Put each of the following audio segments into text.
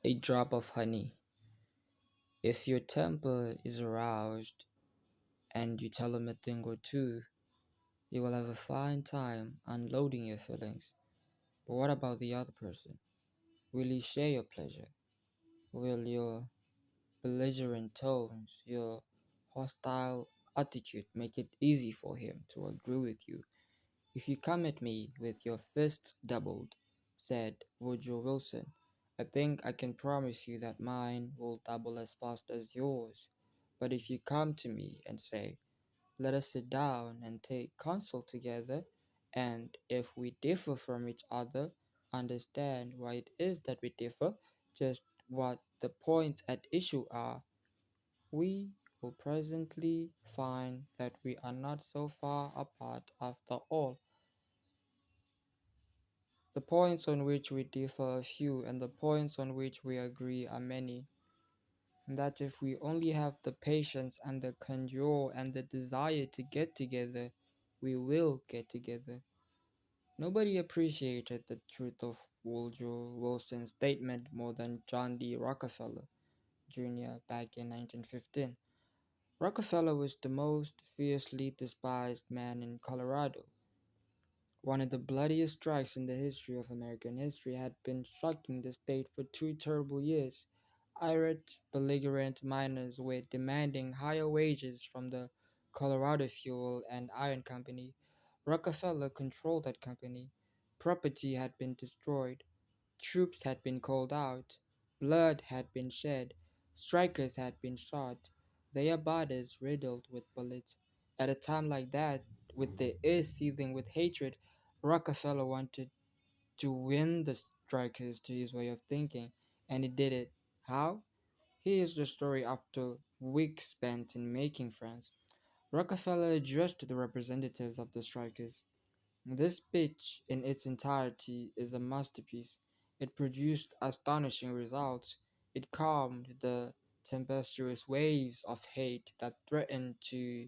A drop of honey. If your temper is aroused and you tell him a thing or two, you will have a fine time unloading your feelings. But what about the other person? Will he share your pleasure? Will your belligerent tones, your hostile attitude make it easy for him to agree with you? If you come at me with your fists doubled, said Woodrow Wilson, I think I can promise you that mine will double as fast as yours. But if you come to me and say, let us sit down and take counsel together, and if we differ from each other, understand why it is that we differ, just what the points at issue are, we will presently find that we are not so far apart after all. The points on which we differ are few, and the points on which we agree are many. And that if we only have the patience and the candor and the desire to get together, we will get together. Nobody appreciated the truth of Woodrow Wilson's statement more than John D. Rockefeller Jr. back in 1915. Rockefeller was the most fiercely despised man in Colorado. One of the bloodiest strikes in the history of American history had been shocking the state for 2 terrible years. Irate, belligerent miners were demanding higher wages from the Colorado Fuel and Iron Company. Rockefeller controlled that company. Property had been destroyed. Troops had been called out. Blood had been shed. Strikers had been shot. Their bodies riddled with bullets. At a time like that, with the air seething with hatred, Rockefeller wanted to win the strikers to his way of thinking, and he did it. How? Here's the story after weeks spent in making friends. Rockefeller addressed the representatives of the strikers. This speech, in its entirety, is a masterpiece. It produced astonishing results. It calmed the tempestuous waves of hate that threatened to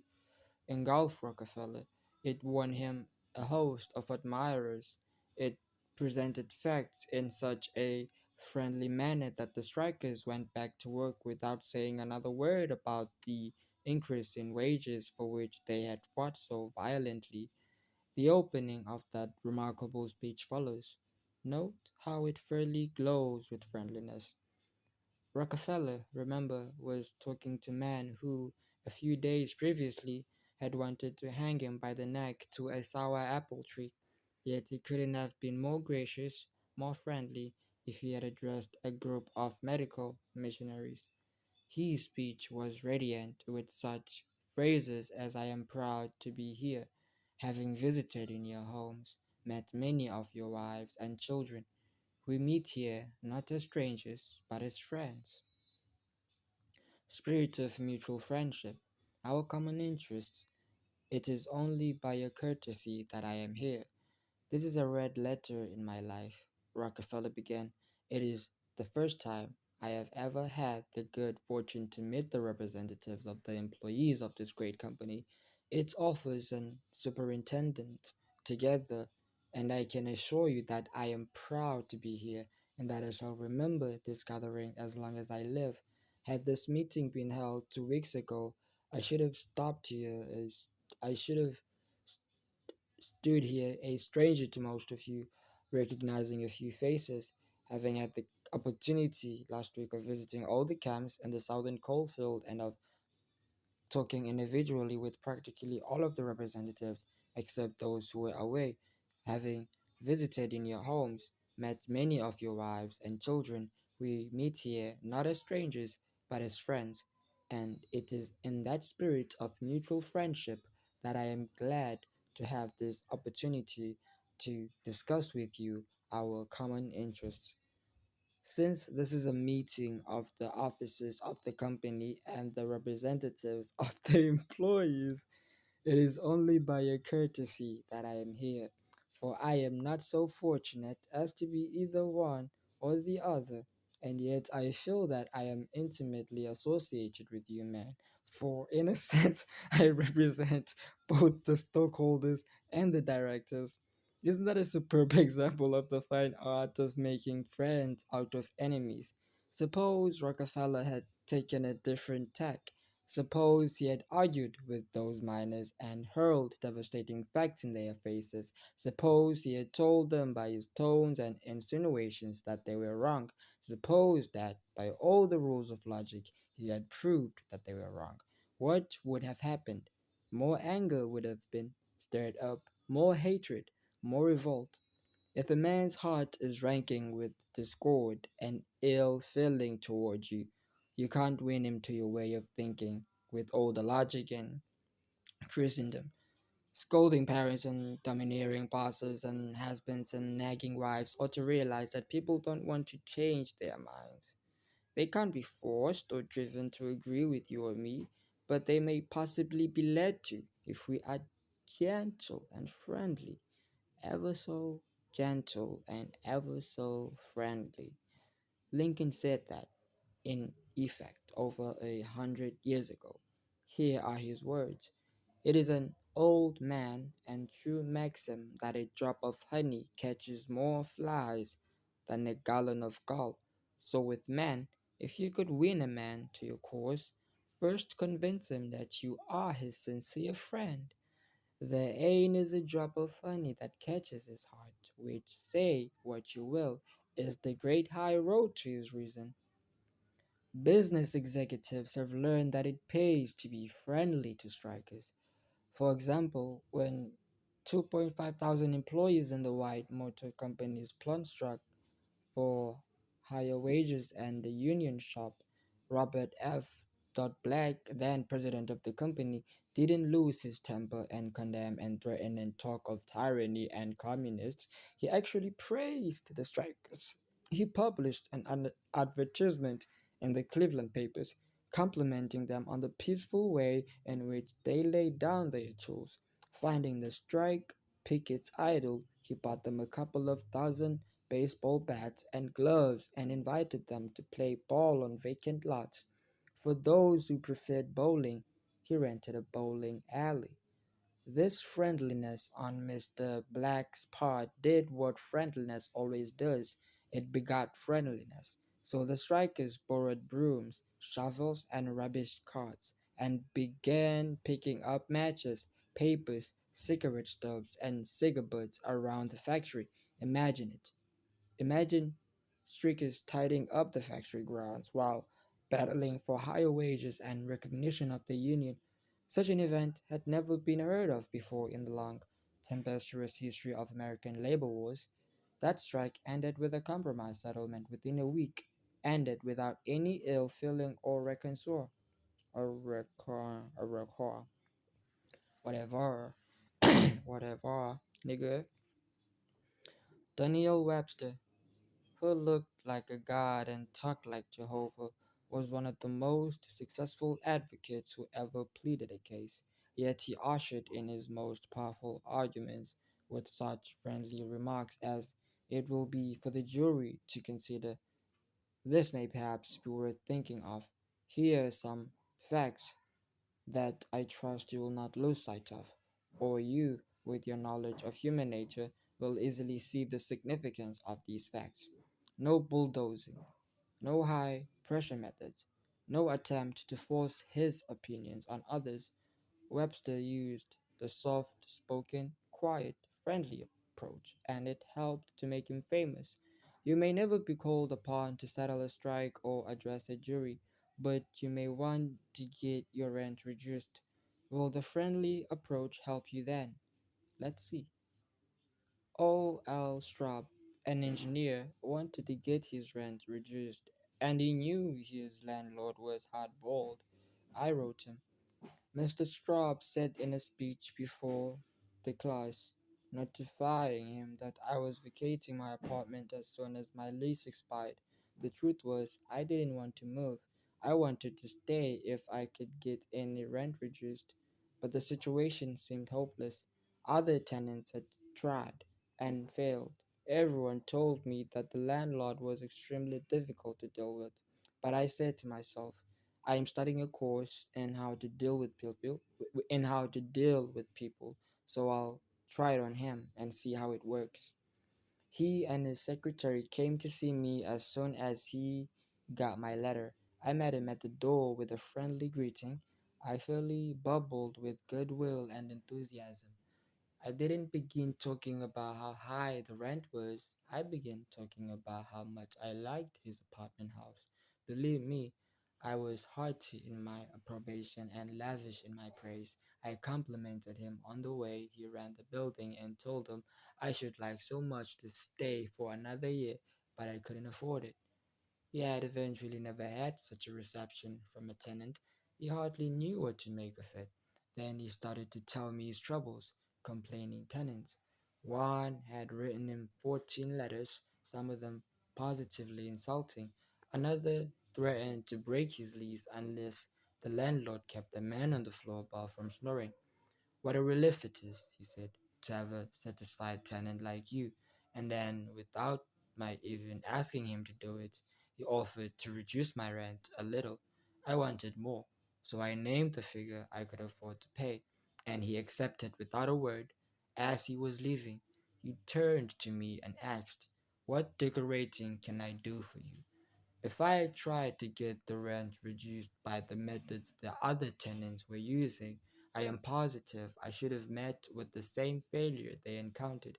engulfed Rockefeller. It won him a host of admirers. It presented facts in such a friendly manner that the strikers went back to work without saying another word about the increase in wages for which they had fought so violently. The opening of that remarkable speech follows. Note how it fairly glows with friendliness. Rockefeller, remember, was talking to men who, a few days previously, had wanted to hang him by the neck to a sour apple tree. Yet he couldn't have been more gracious, more friendly, if he had addressed a group of medical missionaries. His speech was radiant with such phrases as I am proud to be here, having visited in your homes, met many of your wives and children. We meet here not as strangers, but as friends. Spirit of mutual friendship, our common interests. It is only by your courtesy that I am here. This is a red letter in my life, Rockefeller began. It is the first time I have ever had the good fortune to meet the representatives of the employees of this great company, its officers and superintendents together, and I can assure you that I am proud to be here and that I shall remember this gathering as long as I live. Had this meeting been held 2 weeks ago, I should have stopped here as I should have stood here, a stranger to most of you, recognizing a few faces, having had the opportunity last week of visiting all the camps in the southern coalfield and of talking individually with practically all of the representatives except those who were away, having visited in your homes, met many of your wives and children. We meet here not as strangers but as friends, and it is in that spirit of mutual friendship that I am glad to have this opportunity to discuss with you our common interests. Since this is a meeting of the officers of the company and the representatives of the employees, it is only by your courtesy that I am here, for I am not so fortunate as to be either one or the other, and yet I feel that I am intimately associated with you, man. For in a sense, I represent both the stockholders and the directors. Isn't that a superb example of the fine art of making friends out of enemies? Suppose Rockefeller had taken a different tack. Suppose he had argued with those miners and hurled devastating facts in their faces. Suppose he had told them by his tones and insinuations that they were wrong. Suppose that, by all the rules of logic, he had proved that they were wrong. What would have happened? More anger would have been stirred up, more hatred, more revolt. If a man's heart is ranking with discord and ill feeling towards you, you can't win him to your way of thinking with all the logic and Christendom. Scolding parents and domineering bosses and husbands and nagging wives ought to realize that people don't want to change their minds. They can't be forced or driven to agree with you or me, but they may possibly be led to if we are gentle and friendly, ever so gentle and ever so friendly. Lincoln said that, in effect, over 100 years ago. Here are his words. It is an old man and true maxim that a drop of honey catches more flies than a gallon of gall. So with men, if you could win a man to your cause, first convince him that you are his sincere friend. The ain is a drop of honey that catches his heart, which, say what you will, is the great high road to his reason. Business executives have learned that it pays to be friendly to strikers. For example, when 2.5 thousand employees in the White Motor Company's plant struck for higher wages, and the union shop, Robert F. Black, then president of the company, didn't lose his temper and condemn and threaten and talk of tyranny and communists. He actually praised the strikers. He published an advertisement in the Cleveland papers complimenting them on the peaceful way in which they laid down their tools. Finding the strike pickets idle, he bought them a couple of dozen baseball bats and gloves and invited them to play ball on vacant lots. For those who preferred bowling, he rented a bowling alley. This friendliness on Mr. Black's part did what friendliness always does, it begot friendliness. So the strikers borrowed brooms, shovels, and rubbish carts and began picking up matches, papers, cigarette stubs, and cigar butts around the factory. Imagine it. Imagine strikers tidying up the factory grounds while battling for higher wages and recognition of the union. Such an event had never been heard of before in the long, tempestuous history of American labor wars. That strike ended with a compromise settlement within a week, ended without any ill feeling or reconcile. A record, whatever, whatever, nigga. Daniel Webster, who looked like a god and talked like Jehovah, was one of the most successful advocates who ever pleaded a case. Yet he ushered in his most powerful arguments with such friendly remarks as, "It will be for the jury to consider. This may perhaps be worth thinking of. Here are some facts that I trust you will not lose sight of, or you, with your knowledge of human nature, will easily see the significance of these facts. No bulldozing, no high pressure methods, no attempt to force his opinions on others. Webster used the soft spoken, quiet, friendly approach, and it helped to make him famous. You may never be called upon to settle a strike or address a jury, but you may want to get your rent reduced. Will the friendly approach help you then? Let's see. O. L. Straub, an engineer, wanted to get his rent reduced, and he knew his landlord was hard-boiled. I wrote him. Mr. Straub said in a speech before the class, notifying him that I was vacating my apartment as soon as my lease expired. The truth was, I didn't want to move. I wanted to stay if I could get any rent reduced, but the situation seemed hopeless. Other tenants had tried and failed. Everyone told me that the landlord was extremely difficult to deal with, but I said to myself, I am studying a course in how to deal with people, so I'll try it on him and see how it works. He and his secretary came to see me as soon as he got my letter. I met him at the door with a friendly greeting. I fairly bubbled with goodwill and enthusiasm. I didn't begin talking about how high the rent was. I began talking about how much I liked his apartment house. Believe me, I was hearty in my approbation and lavish in my praise. I complimented him on the way he ran the building and told him I should like so much to stay for another year, but I couldn't afford it. He had eventually never had such a reception from a tenant. He hardly knew what to make of it. Then he started to tell me his troubles, complaining tenants. One had written him 14 letters, some of them positively insulting. Another threatened to break his lease unless the landlord kept the man on the floor above from snoring. What a relief it is, he said, to have a satisfied tenant like you. And then, without my even asking him to do it, he offered to reduce my rent a little. I wanted more, so I named the figure I could afford to pay, and he accepted without a word. As he was leaving, he turned to me and asked, "What decorating can I do for you?" If I had tried to get the rent reduced by the methods the other tenants were using, I am positive I should have met with the same failure they encountered.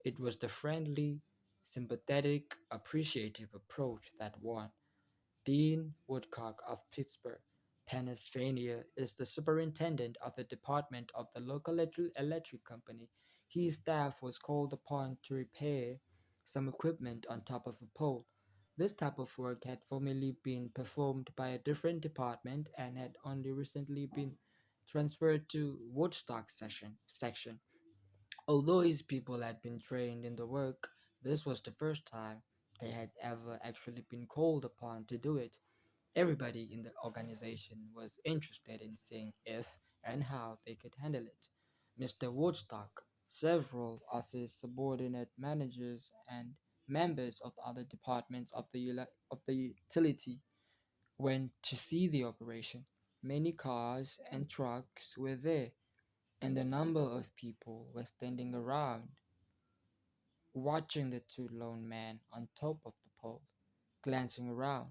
It was the friendly, sympathetic, appreciative approach that won. Dean Woodcock of Pittsburgh, Pennsylvania, is the superintendent of the department of the local electric company. His staff was called upon to repair some equipment on top of a pole. This type of work had formerly been performed by a different department and had only recently been transferred to Woodstock section. Although his people had been trained in the work, this was the first time they had ever actually been called upon to do it. Everybody in the organization was interested in seeing if and how they could handle it. Mr. Woodstock, several of his subordinate managers, and members of other departments of of the utility went to see the operation. Many cars and trucks were there, and a number of people were standing around watching the two lone men on top of the pole, glancing around.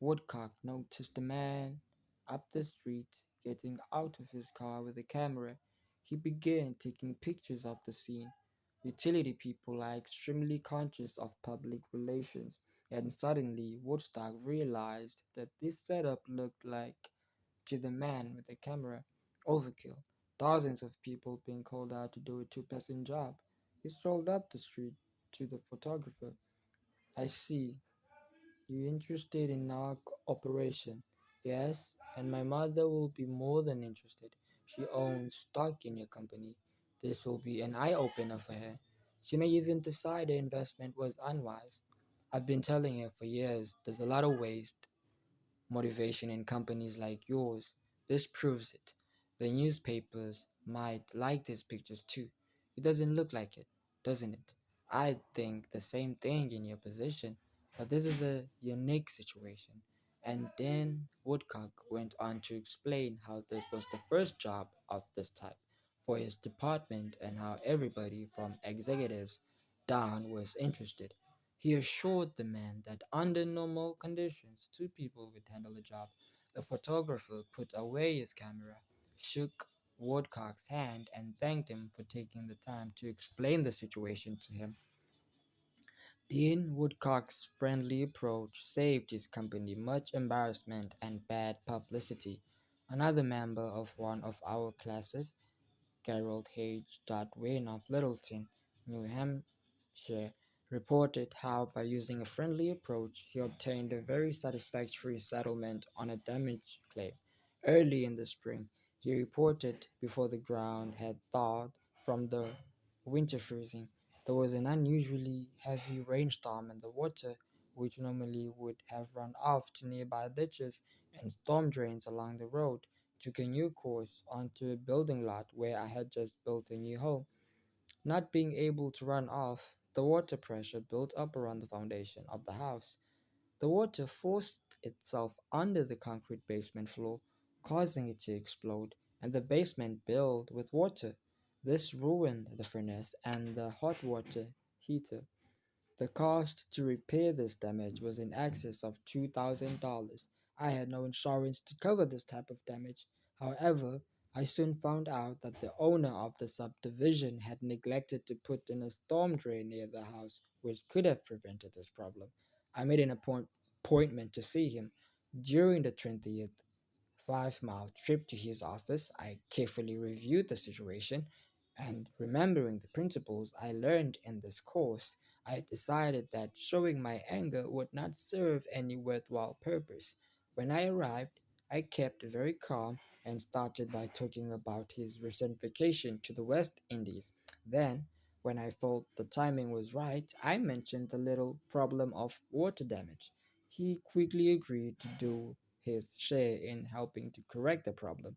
Woodcock noticed a man up the street getting out of his car with a camera. He began taking pictures of the scene. Utility people are extremely conscious of public relations, and suddenly Woodstock realized that this setup looked like, to the man with the camera, overkill. Thousands of people being called out to do a two-person job. He strolled up the street to the photographer. "I see, you interested in our operation?" "Yes, and my mother will be more than interested. She owns stock in your company. This will be an eye opener for her. She may even decide the investment was unwise. I've been telling her for years there's a lot of waste motivation in companies like yours. This proves it. The newspapers might like these pictures too. It doesn't look like it, doesn't it? I think the same thing in your position, but this is a unique situation." And then Woodcock went on to explain how this was the first job of this type for his department and how everybody from executives down was interested. He assured the man that under normal conditions, two people would handle the job. The photographer put away his camera, shook Woodcock's hand, and thanked him for taking the time to explain the situation to him. Dean Woodcock's friendly approach saved his company much embarrassment and bad publicity. Another member of one of our classes, Gerald H. Wayne of Littleton, New Hampshire, reported how by using a friendly approach he obtained a very satisfactory settlement on a damage claim. Early in the spring, he reported before the ground had thawed from the winter freezing. There was an unusually heavy rainstorm, and the water, which normally would have run off to nearby ditches and storm drains along the road, took a new course onto a building lot where I had just built a new home. Not being able to run off, the water pressure built up around the foundation of the house. The water forced itself under the concrete basement floor, causing it to explode, and the basement filled with water. This ruined the furnace and the hot water heater. The cost to repair this damage was in excess of $2,000. I had no insurance to cover this type of damage. However, I soon found out that the owner of the subdivision had neglected to put in a storm drain near the house, which could have prevented this problem. I made an appointment to see him. During the 20th 5 mile trip to his office, I carefully reviewed the situation, and remembering the principles I learned in this course, I decided that showing my anger would not serve any worthwhile purpose. When I arrived, I kept very calm and started by talking about his recent vacation to the West Indies. Then, when I felt the timing was right, I mentioned the little problem of water damage. He quickly agreed to do his share in helping to correct the problem.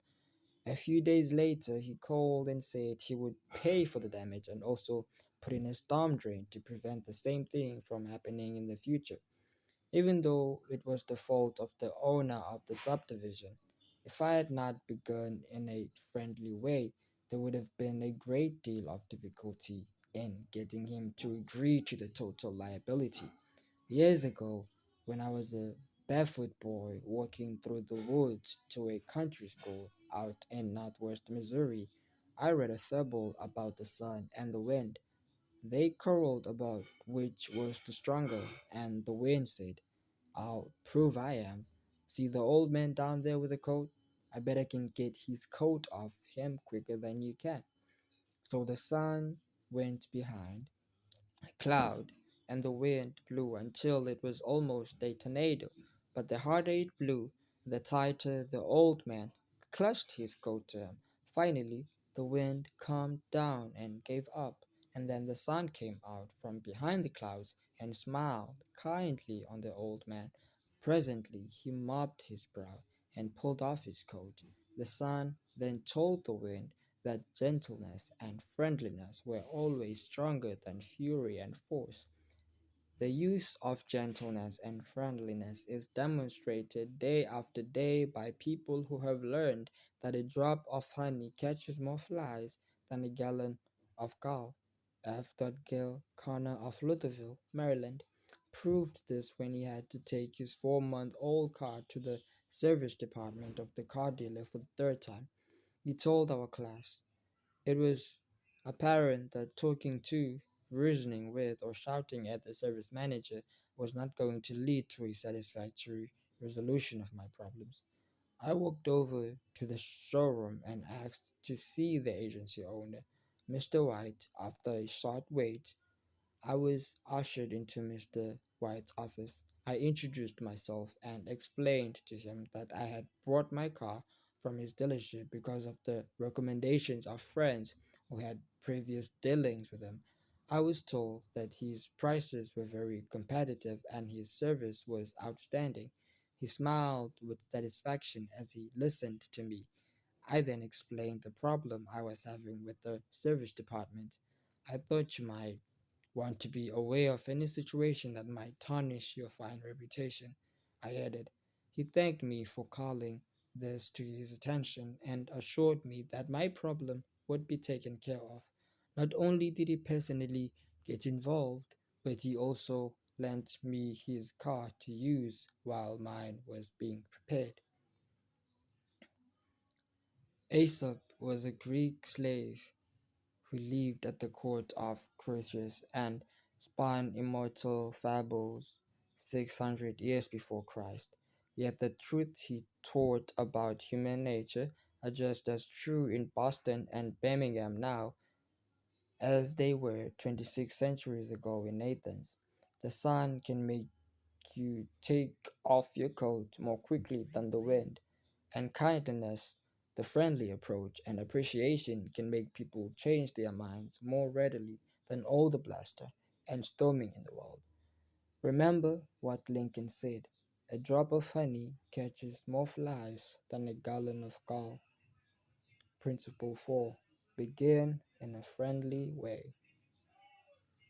A few days later, he called and said he would pay for the damage and also put in a storm drain to prevent the same thing from happening in the future, even though it was the fault of the owner of the subdivision. If I had not begun in a friendly way, there would have been a great deal of difficulty in getting him to agree to the total liability. Years ago, when I was a barefoot boy walking through the woods to a country school out in northwest Missouri, I read a fable about the sun and the wind. They quarreled about which was the stronger, and the wind said, "I'll prove I am. See the old man down there with the coat? I bet I can get his coat off him quicker than you can." So the sun went behind cloud, and the wind blew until it was almost a tornado. But the harder it blew, the tighter the old man clutched his coat to him. Finally, the wind calmed down and gave up, and then the sun came out from behind the clouds and smiled kindly on the old man. Presently, he mopped his brow and pulled off his coat. The sun then told the wind that gentleness and friendliness were always stronger than fury and force. The use of gentleness and friendliness is demonstrated day after day by people who have learned that a drop of honey catches more flies than a gallon of gall. F. Gill Connor of Lutherville, Maryland, proved this when he had to take his 4-month-old car to the service department of the car dealer for the third time. He told our class, it was apparent that talking to, reasoning with, or shouting at the service manager was not going to lead to a satisfactory resolution of my problems. I walked over to the showroom and asked to see the agency owner, Mr. White. After a short wait, I was ushered into Mr. White's office. I introduced myself and explained to him that I had brought my car from his dealership because of the recommendations of friends who had previous dealings with him. I was told that his prices were very competitive and his service was outstanding. He smiled with satisfaction as he listened to me. I then explained the problem I was having with the service department. I thought you might want to be aware of any situation that might tarnish your fine reputation, I added. He thanked me for calling this to his attention and assured me that my problem would be taken care of. Not only did he personally get involved, but he also lent me his car to use while mine was being prepared. Aesop was a Greek slave who lived at the court of Croesus and spun immortal fables 600 years before Christ. Yet the truth he taught about human nature are just as true in Boston and Birmingham now as they were 26 centuries ago in Athens. The sun can make you take off your coat more quickly than the wind, and kindness, the friendly approach, and appreciation can make people change their minds more readily than all the bluster and storming in the world. Remember what Lincoln said, a drop of honey catches more flies than a gallon of gall. Principle 4. Begin in a friendly way.